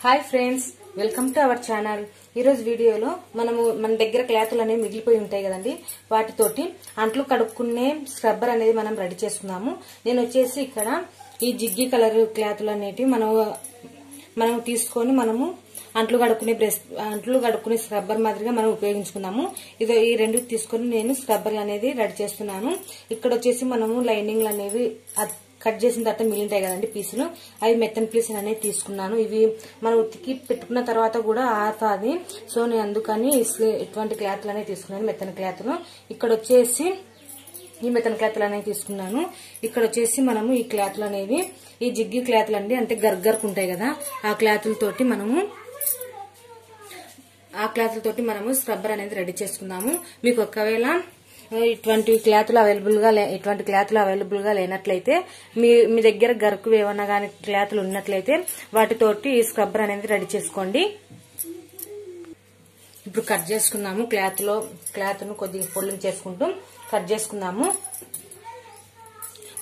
Hi friends, welcome to our channel. ఈరోజు వీడియోలో మన దగ్గర క్లాతులు అనేవి మిగిలిపోయి ఉంటాయి కదండి, వాటితోటి అంట్లు కడుక్కునే స్క్రబ్బర్ అనేది మనం రెడీ చేసుకున్నాము. నేను వచ్చేసి ఇక్కడ ఈ జిగ్గి కలర్ క్లాతులు అనేటివి మనం తీసుకొని అంట్లు కడుక్కునే స్క్రబ్బర్ మాదిరిగా మనం ఉపయోగించుకున్నాము. ఈ రెండు తీసుకొని నేను స్క్రబ్బర్ అనేది రెడీ చేస్తున్నాను. ఇక్కడ వచ్చేసి మనము లైనింగ్లు అనేవి కట్ చేసిన తర్వాత మిగిలింటాయి కదండి పీసులు, అవి మెత్తని పీసులు అనేది తీసుకున్నాను. ఇవి మనం ఉతికి పెట్టుకున్న తర్వాత కూడా ఆరుతుంది. సో నేను అందుకని ఇటువంటి క్లాత్లు అనేవి తీసుకున్నాను, మెత్తని క్లాత్లు. ఇక్కడ వచ్చేసి ఈ మెత్తని క్లాత్లు అనేవి తీసుకున్నాను. ఇక్కడ వచ్చేసి మనము ఈ క్లాత్లు అనేవి ఈ జిగ్గి క్లాత్లు అండి, అంటే గర్గర్కు ఉంటాయి కదా, ఆ క్లాత్లతోటి మనము స్క్రబ్బర్ అనేది రెడీ చేసుకున్నాము. మీకు ఒకవేళ ఇటువంటి క్లాతులు అవైలబుల్ గా లేనట్లయితే మీ దగ్గర గరుకు ఏమన్నా గానీ క్లాతులు ఉన్నట్లయితే వాటితోటి ఈ స్క్రబ్బర్ అనేది రెడీ చేసుకోండి. ఇప్పుడు కట్ చేసుకున్నాము. క్లాత్ను కొద్దిగా ఫోల్డింగ్ చేసుకుంటూ కట్ చేసుకున్నాము.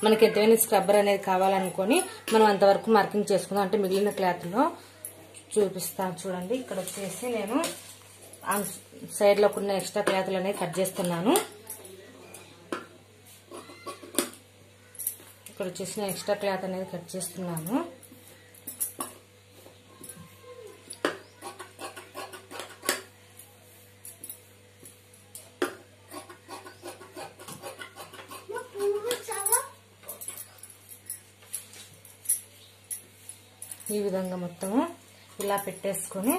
మనకి ఎంతైనా స్క్రబ్బర్ అనేది కావాలనుకొని మనం అంతవరకు మార్కింగ్ చేసుకుందాం. అంటే మిగిలిన క్లాత్లో చూపిస్తాను చూడండి. ఇక్కడ వచ్చేసి నేను సైడ్ లో ఉన్న ఎక్స్ట్రా క్లాత్లు అనేవి కట్ చేస్తున్నాను. ఇక్కడ వచ్చేసి ఎక్స్ట్రా క్లాత్ అనేది కట్ చేస్తున్నాను. ఈ విధంగా మొత్తము ఇలా పెట్టేసుకొని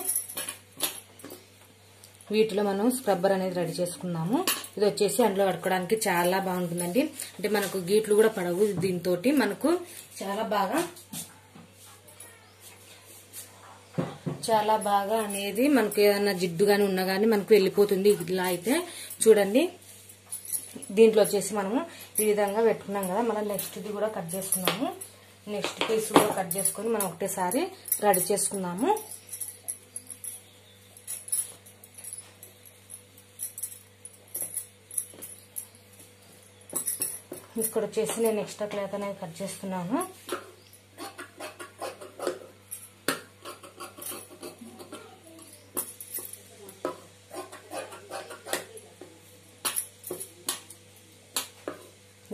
వీటిలో మనం స్క్రబ్బర్ అనేది రెడీ చేసుకున్నాము. ఇది వచ్చేసి అందులో కడుక్కోవడానికి చాలా బాగుంటుందండి. అంటే మనకు గీట్లు కూడా పడవు. దీంతో మనకు చాలా బాగా అనేది మనకు ఏదన్నా జిడ్డు గాని ఉన్నా గానీ మనకు వెళ్ళిపోతుంది. ఇలా అయితే చూడండి. దీంట్లో వచ్చేసి మనము ఈ విధంగా పెట్టుకున్నాం కదా, మనం నెక్స్ట్ ఇది కూడా కట్ చేసుకున్నాము. నెక్స్ట్ పీస్ కూడా కట్ చేసుకుని మనం ఒకటేసారి రెడీ చేసుకున్నాము. ఇక్కడ వచ్చేసి నేను ఎక్స్ట్రా క్లాత్ అనేది కట్ చేస్తున్నాను.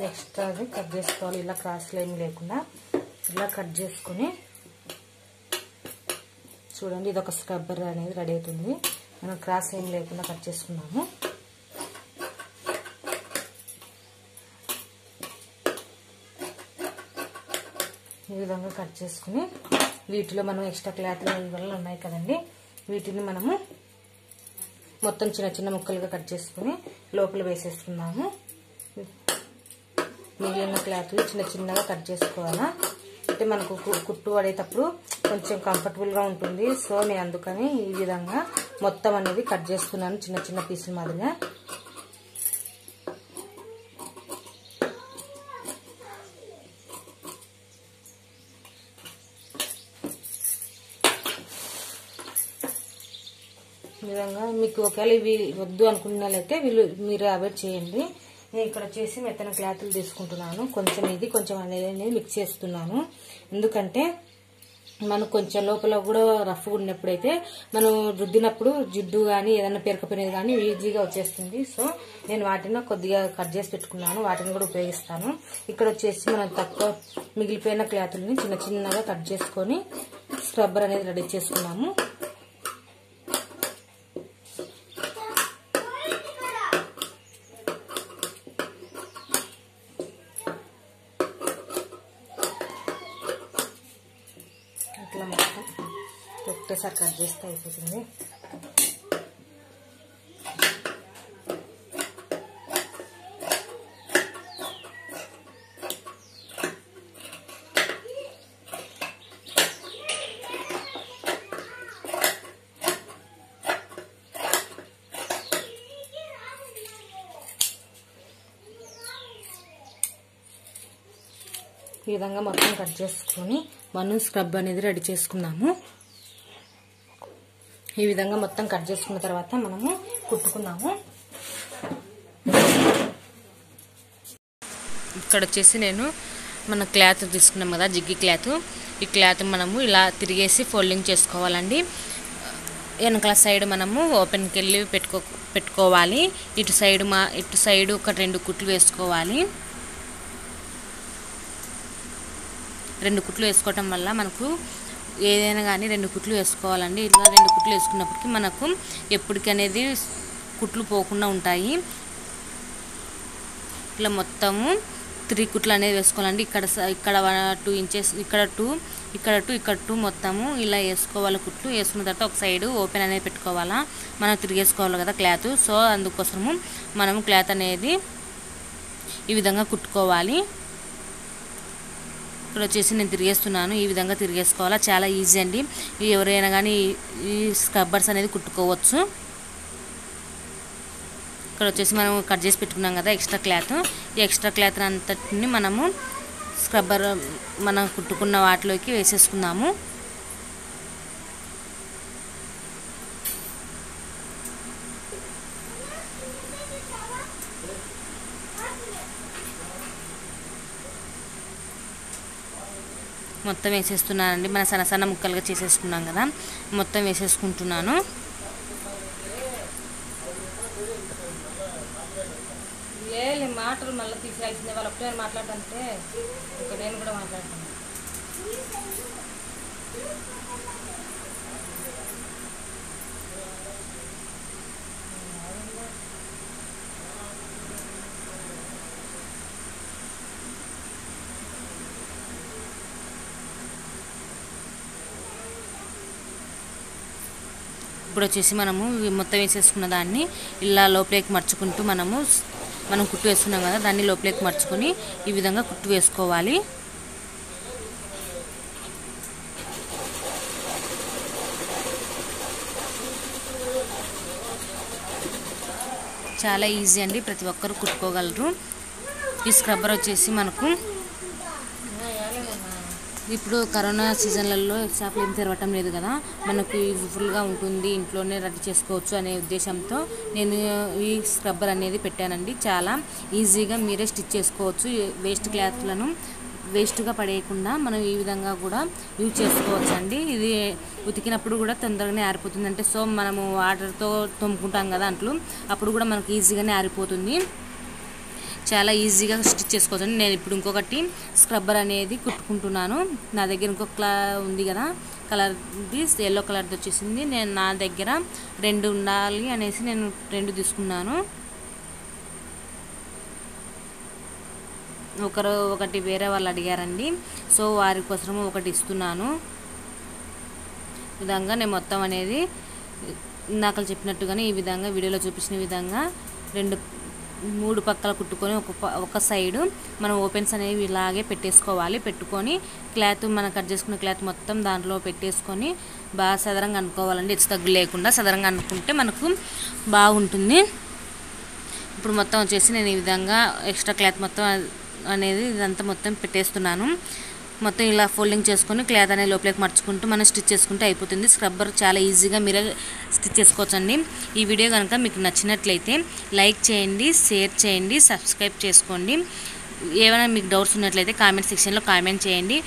నెక్స్ట్ అది కట్ చేసుకోవాలి. ఇలా క్రాస్ లైన్ లేకుండా ఇలా కట్ చేసుకుని చూడండి. ఇది ఒక స్క్రబ్బర్ అనేది రెడీ అవుతుంది. మనం క్రాస్ లైన్ లేకుండా కట్ చేసుకున్నాము. ఈ విధంగా కట్ చేసుకుని వీటిలో మనం ఎక్స్ట్రా క్లాత్లు వల్ల ఉన్నాయి కదండి, వీటిని మనము మొత్తం చిన్న చిన్న ముక్కలుగా కట్ చేసుకుని లోపల వేసేసుకున్నాము. మిగిలిన క్లాత్లు చిన్న చిన్నగా కట్ చేసుకోవాలా, అంటే మనకు కుట్టు పడేటప్పుడు కొంచెం కంఫర్టబుల్ గా ఉంటుంది. సో నేను అందుకని ఈ విధంగా మొత్తం అనేది కట్ చేసుకున్నాను చిన్న చిన్న పీసుల మాదిరిగా. ఈ విధంగా మీకు ఒకవేళ ఇవి వద్దు అనుకున్నట్లయితే మీరు అవాయిడ్ చేయండి. నేను ఇక్కడ వచ్చేసి మెత్తన క్లాత్లు తీసుకుంటున్నాను. కొంచెం ఇది కొంచెం అనేది మిక్స్ చేస్తున్నాను. ఎందుకంటే మనకు కొంచెం లోపల కూడా రఫ్గా ఉన్నప్పుడైతే మనం రుద్దినప్పుడు జిడ్డు కానీ ఏదైనా పెరకపోయినది కానీ ఈజీగా వచ్చేస్తుంది. సో నేను వాటిని కొద్దిగా కట్ చేసి పెట్టుకున్నాను, వాటిని కూడా ఉపయోగిస్తాను. ఇక్కడ వచ్చేసి మనం తక్కువ మిగిలిపోయిన క్లాత్లని చిన్న చిన్నగా కట్ చేసుకొని స్క్రబ్బర్ అనేది రెడీ చేసుకున్నాము. ఇట్లా మొత్తం ఒకటేసారి కట్ చేస్తే అయిపోతుంది. ఈ విధంగా మొత్తం కట్ చేసుకుని మనం స్క్రబ్ అనేది రెడీ చేసుకున్నాము. ఈ విధంగా మొత్తం కట్ చేసుకున్న తర్వాత మనము కుట్టుకున్నాము. ఇక్కడ వచ్చేసి నేను మన క్లాత్ తీసుకున్నాం కదా, జిగ్గి క్లాత్, ఈ క్లాత్ మనము ఇలా తిరిగేసి ఫోల్డింగ్ చేసుకోవాలండి. వెనకాల సైడ్ మనము ఓపెన్కి వెళ్ళి పెట్టుకోవాలి. ఇటు సైడ్ ఒక 2 కుట్లు వేసుకోవాలి. 2 కుట్లు వేసుకోవటం వల్ల మనకు ఏదైనా కానీ 2 కుట్లు వేసుకోవాలండి. ఇట్లా 2 కుట్లు వేసుకున్నప్పటికీ మనకు ఎప్పటికీ అనేది కుట్లు పోకుండా ఉంటాయి. ఇట్లా మొత్తము 3 కుట్లు అనేది వేసుకోవాలండి. ఇక్కడ 2 ఇంచెస్, ఇక్కడ 2 మొత్తము ఇలా వేసుకోవాలి. కుట్లు వేసుకున్న తర్వాత ఒక సైడ్ ఓపెన్ అనేది పెట్టుకోవాలా, మనం తిరిగేసుకోవాలి కదా క్లాత్. సో అందుకోసము మనము క్లాత్ అనేది ఈ విధంగా కుట్టుకోవాలి. ఇక్కడ వచ్చేసి నేను తిరిగేస్తున్నాను. ఈ విధంగా తిరిగేసుకోవాలా, చాలా ఈజీ అండి. ఎవరైనా కానీ ఈ స్క్రబ్బర్స్ అనేది కుట్టుకోవచ్చు. ఇక్కడ వచ్చేసి మనం కట్ చేసి పెట్టుకున్నాం కదా ఎక్స్ట్రా క్లాత్, ఈ ఎక్స్ట్రా క్లాత్ అంతటిని మనము స్క్రబ్బర్ మనం కుట్టుకున్న వాటిలోకి వేసేసుకుందాము. మొత్తం వేసేస్తున్నానండి. మనం సన్న ముక్కలుగా చేసేసుకున్నాం కదా, మొత్తం వేసేసుకుంటున్నాను. మాటలు మళ్ళీ తీసేయాల్సిందే, వాళ్ళు ఒకటే మాట్లాడుతుంటే ఇంకా నేను కూడా మాట్లాడుతాను. ఇప్పుడు వచ్చేసి మనము మొత్తం వేసేసుకున్న దాన్ని ఇలా లోపలికి మర్చుకుంటూ మనం కుట్టు వేసుకున్నాం కదా, దాన్ని లోపలికి మర్చుకొని ఈ విధంగా కుట్టు వేసుకోవాలి. చాలా ఈజీ అండి, ప్రతి ఒక్కరు కుట్టుకోగలరు. ఈ స్క్రబ్బర్ వచ్చేసి మనకు ఇప్పుడు కరోనా సీజన్లలో షాపులు ఏం తెరవటం లేదు కదా, మనకు యూజ్ఫుల్గా ఉంటుంది, ఇంట్లోనే రెడీ చేసుకోవచ్చు అనే ఉద్దేశంతో నేను ఈ స్క్రబ్బర్ అనేది పెట్టానండి. చాలా ఈజీగా మీరే స్టిచ్ చేసుకోవచ్చు. వేస్ట్ క్లాత్లను వేస్ట్గా పడేయకుండా మనం ఈ విధంగా కూడా యూజ్ చేసుకోవచ్చు అండి. ఇది ఉతికినప్పుడు కూడా తొందరగానే ఆరిపోతుంది. అంటే సో మనము వాటర్తో తోముకుంటాం కదా అంట్లు, అప్పుడు కూడా మనకు ఈజీగానే ఆరిపోతుంది. చాలా ఈజీగా స్టిచ్ చేసుకోవచ్చు. నేను ఇప్పుడు ఇంకొకటి స్క్రబ్బర్ అనేది కుట్టుకుంటున్నాను. నా దగ్గర ఇంకొక ఉంది కదా కలర్ది, ఎల్లో కలర్ది వచ్చేసింది. నా దగ్గర 2 ఉండాలి అనేసి నేను 2 తీసుకున్నాను. ఒకటి వేరే వాళ్ళు అడిగారండి, సో వారి కోసం ఒకటి ఇస్తున్నాను. ఈ విధంగా నేను మొత్తం అనేది ఇందాక చెప్పినట్టుగానే ఈ విధంగా వీడియోలో చూపించిన విధంగా 3 పక్కల కుట్టుకొని ఒక సైడు మనం ఓపెన్స్ అనేవి ఇలాగే పెట్టేసుకోవాలి. పెట్టుకొని క్లాత్ మనం కట్ చేసుకున్న క్లాత్ మొత్తం దాంట్లో పెట్టేసుకొని బాగా సదరంగా అనుకోవాలండి. హెచ్చు తగ్గు లేకుండా సదరంగా అనుకుంటే మనకు బాగుంటుంది. ఇప్పుడు మొత్తం వచ్చేసి నేను ఈ విధంగా ఎక్స్ట్రా క్లాత్ మొత్తం అనేది ఇదంతా మొత్తం పెట్టేస్తున్నాను. మొత్తం ఇలా ఫోల్డింగ్ చేసుకొని క్లాత్ అనేది లోపలికి మర్చుకుంటూ మనం స్టిచ్ చేసుకుంటే అయిపోతుంది. స్క్రబ్బర్ చాలా ఈజీగా మీరే స్టిచ్ చేసుకోవచ్చండి. ఈ వీడియో కనుక మీకు నచ్చినట్లయితే లైక్ చేయండి, షేర్ చేయండి, సబ్స్క్రైబ్ చేసుకోండి. ఏమైనా మీకు డౌట్స్ ఉన్నట్లయితే కామెంట్ సెక్షన్లో కామెంట్ చేయండి.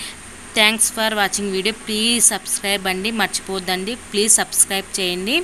Thanks for watching video. Please subscribe అండి, మర్చిపోద్దండి. ప్లీజ్ సబ్స్క్రైబ్ చేయండి.